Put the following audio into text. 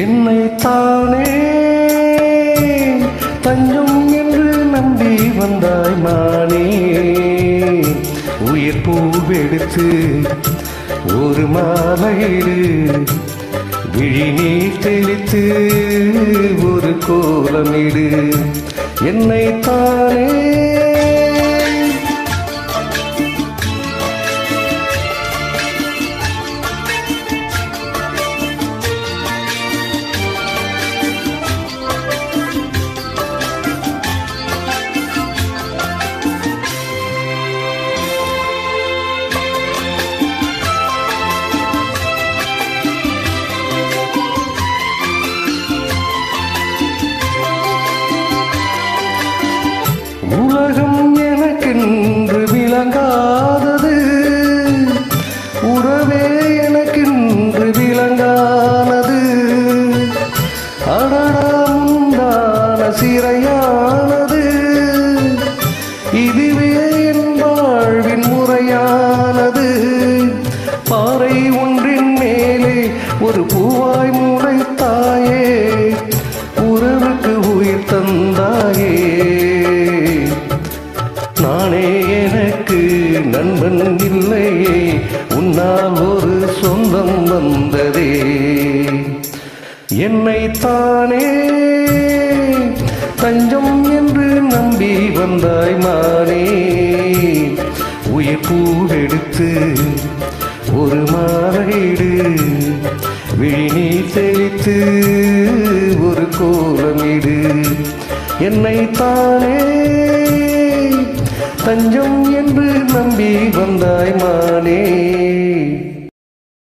என்னைத்தானே தஞ்சம் என்று நம்பி வந்தாய் மானே. உயிர் பூவெடுத்து ஒரு மாலையிடு, விழிநீர் தெளித்து ஒரு கோலமிடு. என்னைத்தானே உலகம் எனக்கென்று விளங்காதது, உறவே எனக்கென்று விளங்கானது. அடடான சிறையானது, இதுவே என் வாழ்வின் முறையானது. பாறை ஒன்றின் மேலே ஒரு பூவாய் முளைத்தாயே, உறவுக்கு உயிர் தந்தாயே. நானே எனக்கு நண்பன் இல்லையே, உன்னால் ஒரு சொந்தம் வந்ததே. என்னைத்தானே தஞ்சம் என்று நம்பி வந்தாய் மானே. உயிர் பூவெடுத்து ஒரு மாலையிடு, விழிநீர் தெளித்து ஒரு கோலமிடு. என்னைத்தானே தஞ்சம் என்று நம்பி வந்தாய் மானே.